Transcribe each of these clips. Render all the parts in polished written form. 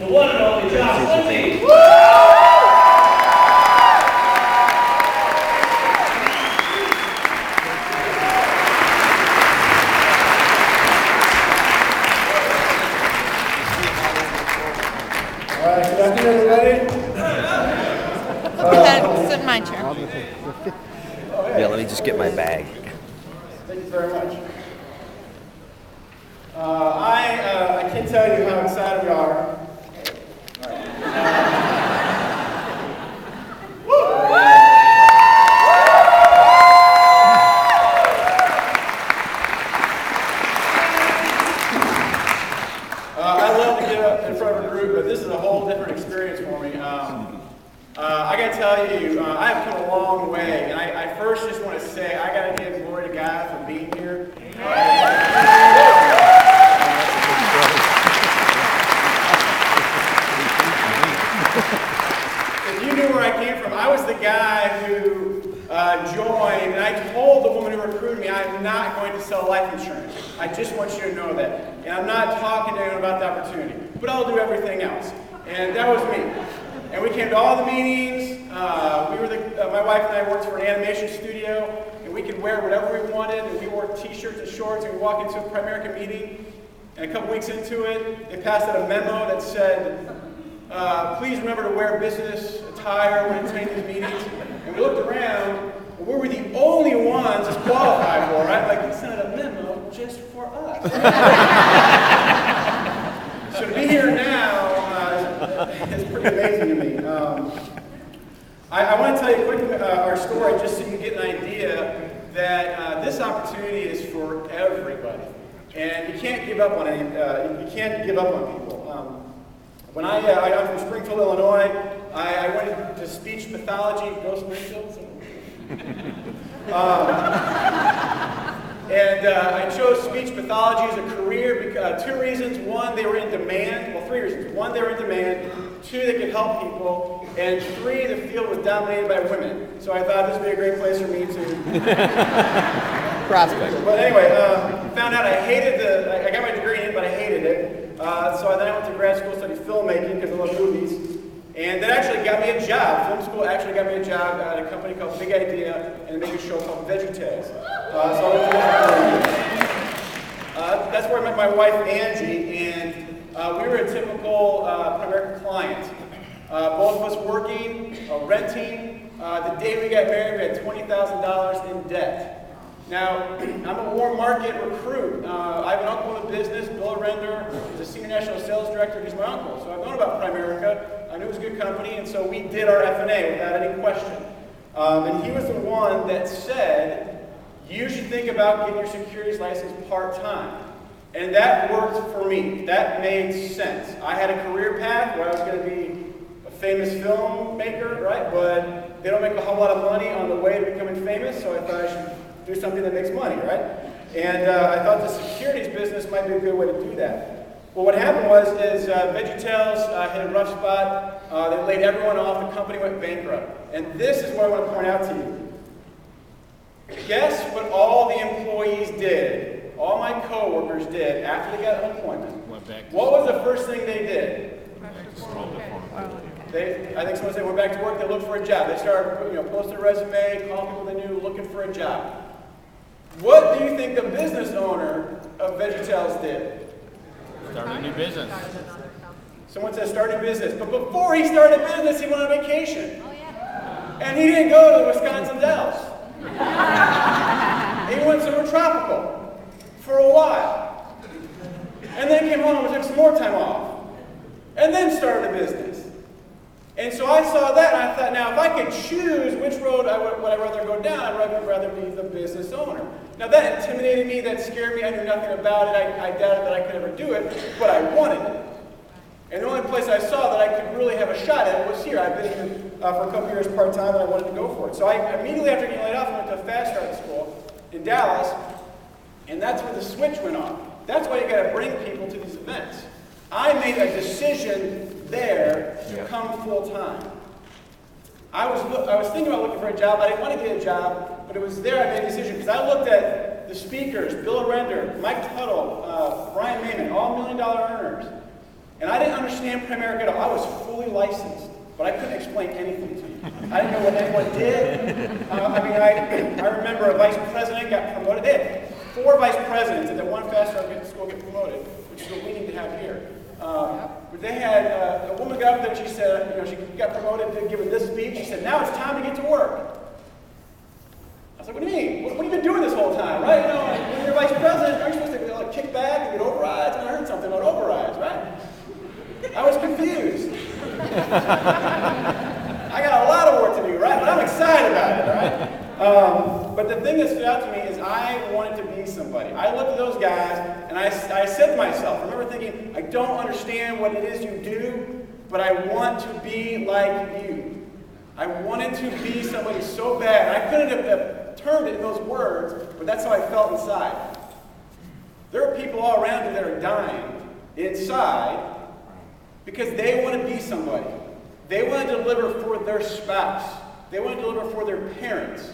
the one and only Lindsay. All right, good afternoon, everybody. Sit in my chair. Yeah, let me just get my bag. Thank you very much. I can't tell you how excited we are. I love to get up in front of a group, but this is a whole different experience for me. I got to tell you, I have come a long way, and I first just want to say I got to give glory to God for being here. If you knew where I came from, I was the guy who joined, and I told the woman who recruited me, I'm not going to sell life insurance. I just want you to know that. And I'm not talking to anyone about the opportunity, but I'll do everything else. And that was me. And we came to all the meetings. My wife and I worked for an animation studio, and we could wear whatever we wanted, and we wore t-shirts and shorts, and we walked into a Primerica meeting, and a couple weeks into it, they passed out a memo that said, please remember to wear business attire when attending these meetings. And we looked around, and we were the only ones that's qualified for it, right? Like, they sent out a memo just for us. So to be here now is pretty amazing to me. I want to tell you quickly our story just so you get an idea that this opportunity is for everybody, and you can't give up on any. You can't give up on people. When I'm from Springfield, Illinois, I went to speech pathology. Go Springfield. And I chose speech pathology as a career because two reasons. One, they were in demand. Well, three reasons. One, they were in demand. Two, they could help people. And three, the field was dominated by women. So I thought this would be a great place for me to prospect. But anyway, found out I hated I got my degree in it, but I hated it. So then I went to grad school to study filmmaking because I love movies. And that actually got me a job. Film school actually got me a job at a company called Big Idea and they make a show called VeggieTales. That's where I met my wife, Angie, and we were a typical Primerica client. Both of us working, renting. The day we got married, we had $20,000 in debt. Now, I'm a warm market recruit. I have an uncle in the business, Bill Render. He's a senior national sales director. He's my uncle. So I've known about Primerica. I knew it was a good company, and so we did our F&A without any question. And he was the one that said, you should think about getting your securities license part-time. And that worked for me. That made sense. I had a career path where I was going to be a famous filmmaker, right? But they don't make a whole lot of money on the way to becoming famous, so I thought I should do something that makes money, right? And I thought the securities business might be a good way to do that. Well, what happened was VeggieTales hit a rough spot. They laid everyone off. The company went bankrupt. And this is what I want to point out to you. Guess what all the employees did, all my coworkers did after they got unemployment? What was the first thing they did? I think someone said went back to work. They looked for a job. They started, posting a resume, calling people they knew, looking for a job. What do you think the business owner of VeggieTales did? Start a new business. Someone said start a business. But before he started a business, he went on vacation. Oh, yeah. And he didn't go to the Wisconsin Dells. He went somewhere tropical for a while. And then came home and took some more time off. And then started a business. And so I saw that and I thought, now if I could choose which road would I rather go down, I'd rather be the business owner. Now that intimidated me, that scared me, I knew nothing about it, I doubted that I could ever do it, but I wanted it. And the only place I saw that I could really have a shot at it was here. I've been here for a couple years part-time and I wanted to go for it. So I immediately after getting laid off, I went to a fast start school in Dallas, and that's where the switch went off. That's why you gotta bring people to these events. I made a decision there to come full-time. I was thinking about looking for a job. I didn't want to get a job, but it was there I made a decision because I looked at the speakers, Bill Render, Mike Tuttle, Brian Mayman, all $1 million earners. And I didn't understand Primerica at all. I was fully licensed, but I couldn't explain anything to you. I didn't know what anyone did. I remember a vice president got promoted. They had 4 vice presidents, and then one faster school get promoted, which is what we need to have here. But they had a woman got up there and she said, she got promoted to give this speech. She said, now it's time to get to work. I was like, what do you mean? What have you been doing this whole time, right? When you're vice president, aren't you supposed to kick back and get overrides? And I heard something about overrides, right? I was confused. I got a lot of work to do, right? But I'm excited about it, right? But the thing that stood out to me is I wanted to be somebody. I looked at those guys and I said to myself, I remember thinking, I don't understand what it is you do, but I want to be like you. I wanted to be somebody so bad. I couldn't have termed it in those words, but that's how I felt inside. There are people all around you that are dying inside because they want to be somebody. They want to deliver for their spouse. They want to deliver for their parents.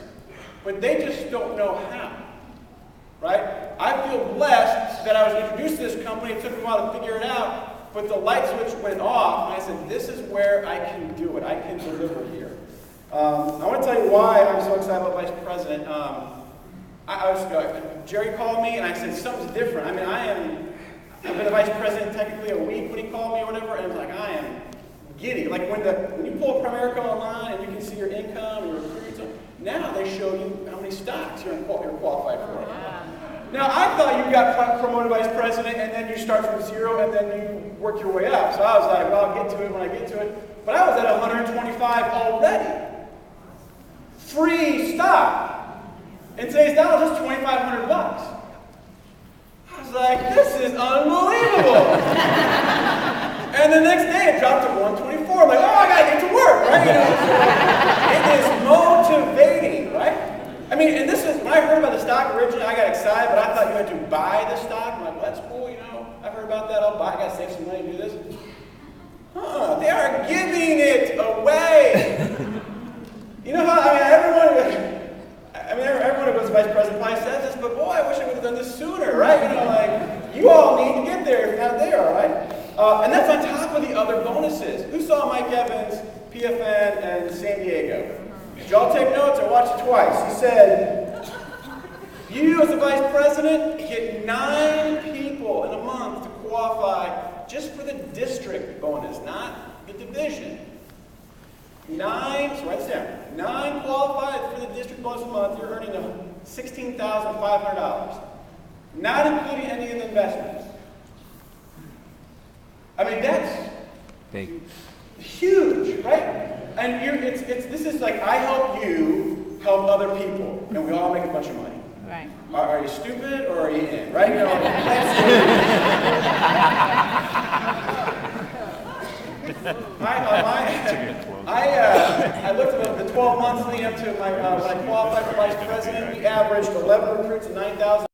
But they just don't know how. Right? I feel blessed that I was introduced to this company. It took me a while to figure it out. But the light switch went off, and I said, this is where I can do it. I can deliver here. I want to tell you why I'm so excited about Vice President. Jerry called me, and I said, something's different. I've been a vice president technically a week when he called me or whatever, and I was like, I am giddy. Like when you pull Primerica online and you can see your income, your recruits, now they show you how many stocks you're qualified for. Now, I thought you got promoted vice president and then you start from 0 and then you work your way up. So I was like, well, I'll get to it when I get to it. But I was at 125 already. Free stock. In today's dollars, it's $2,500. I was like, this is unbelievable. And the next day it dropped to 124. I'm like, oh, I gotta get to work, right? It is motivating, right? And this is, when I heard about the stock originally, I got excited, but I thought you had to buy the stock. I'm like, well, that's cool, I've heard about that, I'll buy it, I gotta save some money to do this. They are giving it away. You know how, everyone who goes vice president probably says this, but boy, I wish I would have done this sooner, right? You all need to get there if you're not there, all right? And that's on top of the other bonuses. Who saw Mike Evans, PFN, and San Diego? Did y'all take notes? I watched it twice. He said, you as a vice president get 9 people in a month to qualify just for the district bonus, not the division. 9, so write this down. 9 qualified for the district bonus a month, you're earning $16,500. Not including any of the investments. That's big. Huge, right? And this is like, I help you help other people, and we all make a bunch of money. Right. Are you stupid or are you in, right? I looked at the 12 months leading up to when I qualified for vice president. We averaged 11 recruits and 9,000.